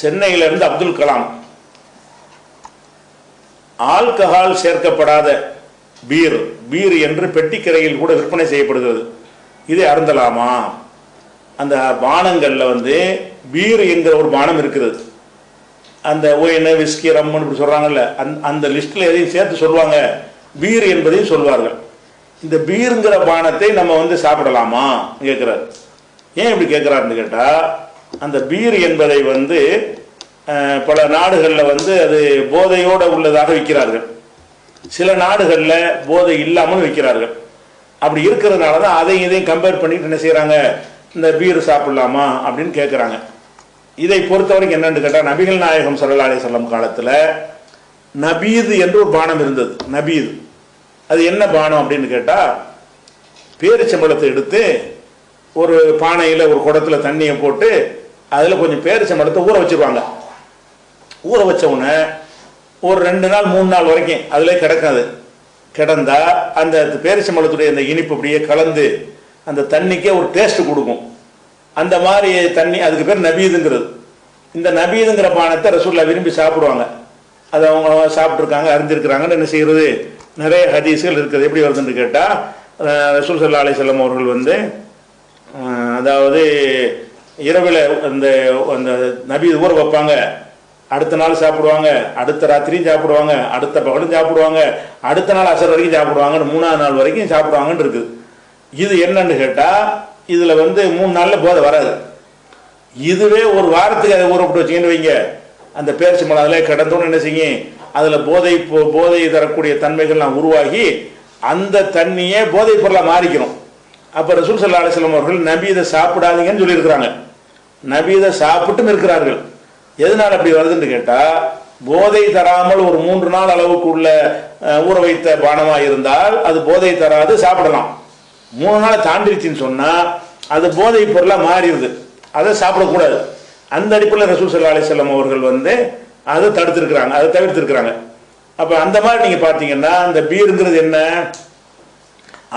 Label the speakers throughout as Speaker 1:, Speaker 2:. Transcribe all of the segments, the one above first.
Speaker 1: சென்னையிலிருந்து அப்துல் கலாம் ஆல்கஹால் சேர்க்கப்படாத beer beer என்று பெட்டிக்கரையில் கூட விற்பனை செய்யப்படுகிறது. இதை அருந்தலாமா? அந்த பானங்களில் வந்து பீர் என்கிற ஒரு பானம் இருக்கிறது. அந்த ஒயின் விஸ்கி ரம்முன்னு இப்படி சொல்கிறாங்கல்ல, அந்த லிஸ்ட்டில் எதையும் சேர்த்து சொல்லுவாங்க, பீர் என்பதையும் சொல்வார்கள். இந்த பீருங்கிற பானத்தை நம்ம வந்து சாப்பிடலாமா கேட்குறாரு. ஏன் இப்படி கேட்குறாருன்னு கேட்டால், அந்த பீர் என்பதை வந்து பல நாடுகளில் வந்து அது போதையோடு உள்ளதாக விற்கிறார்கள், சில நாடுகளில் போதை இல்லாமல் விற்கிறார்கள். அப்படி இருக்கிறதுனால தான் அதையும் இதையும் கம்பேர் பண்ணிட்டு என்ன செய்கிறாங்க, இந்த பீர் சாப்பிடலாமா அப்படின்னு கேட்குறாங்க. இதை பொறுத்த வரைக்கும் என்னன்னு கேட்டால், நபிகள் நாயகம் ஸல்லல்லாஹு அலைஹி வஸல்லம் காலத்தில் நபீது என்று ஒரு பானம் இருந்தது. நபீது அது என்ன பானம் அப்படின்னு கேட்டால், பேரிச்சம்பழத்தை எடுத்து ஒரு பானையில் ஒரு குடத்தில் தண்ணியை போட்டு அதில் கொஞ்சம் பேரிச்சம்பழத்தை ஊற வச்சுருவாங்க. ஊற வச்ச உடனே ஒரு 2 நாள் 3 நாள் வரைக்கும் அதிலே கிடக்காது. கிடந்தா அந்த பேரிச்சம்பழத்துடைய அந்த இனிப்பு அப்படியே கலந்து அந்த தண்ணிக்கே ஒரு டேஸ்ட் கொடுக்கும். அந்த மாதிரி தண்ணி, அதுக்கு பேர் நபீதுங்கிறது. இந்த நபீதுங்கிற பானத்தை ரசூலுல்லாஹ் விரும்பி சாப்பிடுவாங்க. அதை அவங்க சாப்பிட்ருக்காங்க, அறிஞ்சிருக்கிறாங்கன்னு என்ன செய்கிறது, நிறைய ஹதீஸ்கள் இருக்குது. எப்படி வருதுன்னு கேட்டால், ரசூல் ஸல்லல்லாஹு அலைஹி வஸல்லம் அவர்கள் வந்து அதாவது இரவில் அந்த அந்த நபீது ஊற வைப்பாங்க, அடுத்த நாள் சாப்பிடுவாங்க, அடுத்த ராத்திரியும் சாப்பிடுவாங்க, அடுத்த பகலும் சாப்பிடுவாங்க, அடுத்த நாள் அசர் வரைக்கும் சாப்பிடுவாங்கன்னு 3ஆவது நாள் வரைக்கும் சாப்பிடுவாங்கன்னு இருக்குது. இது என்னன்னு கேட்டால், இதில் வந்து 3 நாளில் போதை வராது. இதுவே ஒரு வாரத்துக்கு அதை ஊற விட்டு வச்சிங்கன்னு வைங்க, அந்த பேரிச்சம்பழம் அதில் கிடந்தோன்னு என்ன செய்யும், அதில் போதை தரக்கூடிய தன்மைகள்லாம் உருவாகி அந்த தண்ணியே போதை பொருளாக மாறிக்கணும். அப்போ ரசூல் ஸல்லல்லாஹு அலைஹி வஸல்லம் அவர்கள் நபீதை சாப்பிடாதீங்கன்னு சொல்லியிருக்கிறாங்க, நபீதை சாப்பிட்டும் இருக்கிறார்கள். எதனால் அப்படி வருதுன்னு கேட்டால், போதை தராமல் ஒரு 3 நாள் அளவுக்கு உள்ள ஊற வைத்த பானமாக இருந்தால் அது போதை தராது, சாப்பிடலாம். 3 நாளை தாண்டிடுச்சின்னு சொன்னால் அது போதை பொருளாக மாறிடுது, அதை சாப்பிடக்கூடாது. அந்த அடிப்படையில் ரசூல் ஸல்லல்லாஹு அலைஹி வஸல்லம் அவர்கள் வந்து அதை தடுத்திருக்கிறாங்க, அதை தவிர்த்திருக்கிறாங்க. அப்போ அந்த மாதிரி நீங்கள் பார்த்தீங்கன்னா, அந்த பீருங்கிறது என்ன,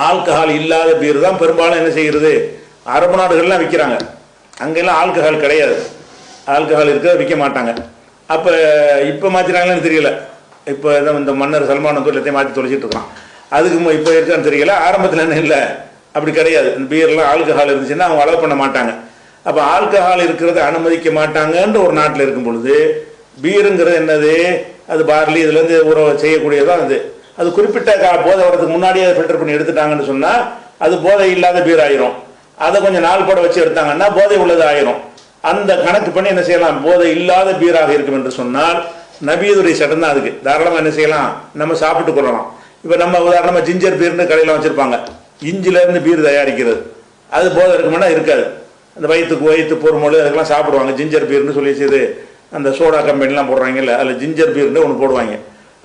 Speaker 1: ஆல்கஹால் இல்லாத பீர் தான் பெரும்பாலும் என்ன செய்கிறது, அரபு நாடுகள்லாம் விற்கிறாங்க. அங்கெல்லாம் ஆல்கஹால் கிடையாது, ஆல்கஹால் இருக்கிறத விற்க மாட்டாங்க. அப்போ இப்போ மாற்றினாங்கன்னு தெரியல. இப்போ இந்த மன்னர் சல்மான் வந்து எல்லாத்தையும் மாற்றி தொலைச்சிட்டு இருக்கான். அதுக்கு இப்போ இருக்கான்னு தெரியல. ஆரம்பத்தில் என்ன இல்லை, அப்படி கிடையாது. இந்த பீர்லாம் ஆல்கஹால் இருந்துச்சுன்னா அவங்க அலோவ் பண்ண மாட்டாங்க. அப்போ ஆல்கஹால் இருக்கிறத அனுமதிக்க மாட்டாங்கன்ற ஒரு நாட்டில் இருக்கும் பொழுது, பீருங்கிறது என்னது, அது பார்லி இதுலேருந்து ஊற செய்யக்கூடியதான். அது குறிப்பிட்ட போதை வரதுக்கு முன்னாடியே அதை ஃபில்டர் பண்ணி எடுத்துட்டாங்கன்னு சொன்னால் அது போதை இல்லாத பீர் ஆயிரும். அதை கொஞ்சம் நாள் போட வச்சு எடுத்தாங்கன்னா போதை உள்ளது ஆயிரும். அந்த கணக்கு பண்ணி என்ன செய்யலாம், போதை இல்லாத பீராக இருக்கும் என்று சொன்னால் நபீதுடைய சட்டம் தான். அதுக்கு தாராளமாக என்ன செய்யலாம், நம்ம சாப்பிட்டு கொள்ளலாம். இப்போ நம்ம உதாரணமாக ஜிஞ்சர் பீர்னு கடையில் வச்சுருப்பாங்க, இஞ்சிலேருந்து பீர் தயாரிக்கிறது, அது போதை இருக்குமானா இருக்காது. அந்த வயிற்று பொறுமொழி அதுக்கெல்லாம் சாப்பிடுவாங்க. ஜிஞ்சர் பீர்னு சொல்லி செய்து அந்த சோடா கம்பெனிலாம் போடுறாங்கல்ல, அதில் ஜிஞ்சர் பீர்னு ஒன்று போடுவாங்க.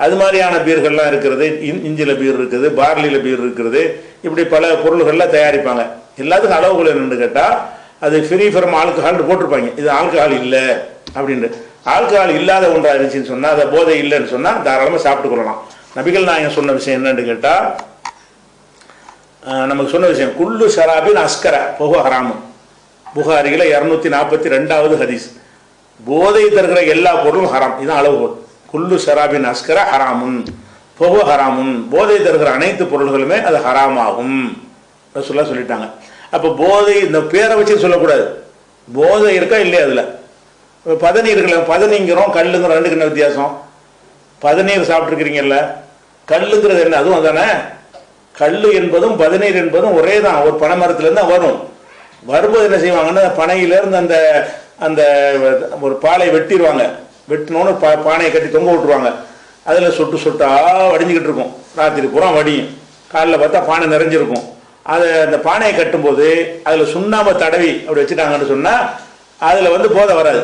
Speaker 1: அது மாதிரியான பீர்கள்லாம் இருக்கிறது. இஞ்சில் பீர் இருக்குது, பார்லியில் பீர் இருக்கிறது, இப்படி பல பொருள்கள்லாம் தயாரிப்பாங்க. எல்லாத்துக்கும் அளவுகள் என்னென்னு கேட்டால், அது ஃப்ரீ ஃப்ரம் ஆல்கஹால் போட்டிருப்பாங்க. இது ஆல்கஹால் இல்லை அப்படின்ட்டு. ஆல்கஹால் இல்லாத ஒன்றாக இருந்துச்சுன்னு சொன்னால், அதை போதை இல்லைன்னு சொன்னால் தாராளமாக சாப்பிட்டு கொள்ளலாம். நபிகள் நாயகம் சொன்ன விஷயம் என்னன்னு கேட்டால், நமக்கு சொன்ன விஷயம், குல்லு ஷராபின் அஸ்கர பொஹு ஹராமு. புகாரியில் 242வது ஹதீஸ். போதை தருகிற எல்லா பொருளும் ஹராம், இதுதான் அளவுகோல். குல்லு ஷராபின் அஸ்கர ஹராமுன் பொஹு ஹராமுன், போதை தருகிற அனைத்து பொருள்களுமே அது ஹராமாகும் ரசூலுல்லாஹ் சொல்லிட்டாங்க. அப்போ போதை இந்த பேரை வச்சு சொல்லக்கூடாது, போதை இருக்கா இல்லையா. அதில் பதநீர் இருக்குல்ல, பதநீங்கிறோம் கல்லுங்கிறோம், ரெண்டுக்கு என்ன வித்தியாசம்? பதநீர் சாப்பிட்ருக்கிறீங்கல்ல, கல்லுங்கிறது என்ன, அதுவும் அதானே. கல் என்பதும் பதநீர் என்பதும் ஒரே தான், ஒரு பனை மரத்துலேருந்து தான் வரும். வரும்போது என்ன செய்வாங்கன்னா, பனையிலேருந்து அந்த அந்த ஒரு பாலை வெட்டிடுவாங்க. வெட்டினோன்னு பானையை கட்டி தொங்க விட்டுருவாங்க. அதில் சொட்டு சொட்டாக வடிஞ்சிக்கிட்டு இருக்கும், ராத்திரி பூரா வடியும். காலையில் பார்த்தா பானை நிறைஞ்சிருக்கும். அதை அந்த பானையை கட்டும்போது அதில் சுண்ணாம்பை தடவி அப்படி வச்சுட்டாங்கன்னு சொன்னால் அதில் வந்து போதை வராது,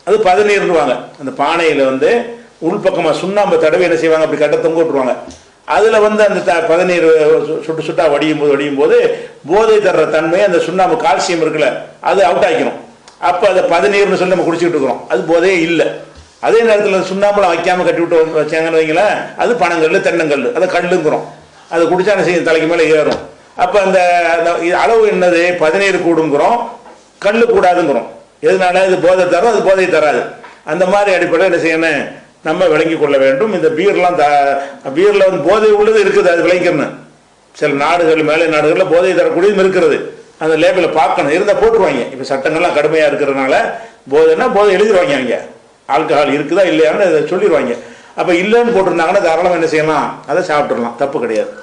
Speaker 1: அது பதநீர்னுவாங்க. அந்த பானையில் வந்து உள்பக்கமாக சுண்ணாம்பை தடவி என்ன செய்வாங்க, அப்படி கட்ட தொங்க விட்டுருவாங்க. அதில் வந்து அந்த பதநீர் சுட்டு சுட்டாக வடியும் போது போதை தர்ற தன்மை, அந்த சுண்ணாம்பு கால்சியம் இருக்குல்ல, அது அவுட் ஆகிக்கணும். அப்போ அதை பதநீர்னு சொல்லி நம்ம குடிச்சிக்கிட்டு இருக்கிறோம், அது போதையே இல்லை. அதே நேரத்தில் சுண்ணாம்புலாம் வைக்காமல் கட்டி விட்டு வச்சாங்கன்னு வைங்களேன், அது பனங்கல் தென்னங்கல், அதை கல்லுங்கிறோம். அதை குடிச்சா என்ன செய்யும், தலைக்கு மேலே ஏறும். அப்போ அந்த அளவு என்னது, பதநீர் கூடுங்கிறோம், கல் கூடாதுங்கிறோம். எதனால, இது போதை தரும், அது போதை தராது. அந்த மாதிரி அடிப்படையில் என்ன செய்யணும், நம்ம விளங்கி கொள்ள வேண்டும். இந்த பீர்லாம் பீரில் வந்து போதை உள்ளது இருக்குது, அது விளங்கிக்கணும். சில நாடுகள், மேலை நாடுகளில் போதை தரக்கூடியதும் இருக்கிறது. அந்த லேபில் பார்க்கணும், இருந்தால் போட்டுருவாங்க. இப்போ சட்டங்கள்லாம் கடுமையாக இருக்கிறதுனால போதைன்னா போதை எழுதிடுவாங்க, அவங்க ஆல்கஹால் இருக்குதா இல்லையான்னு அதை சொல்லிடுவாங்க. அப்போ இல்லைன்னு போட்டிருந்தாங்கன்னா தாராளமாக என்ன செய்யலாம், அதை சாப்பிட்றலாம், தப்பு கிடையாது.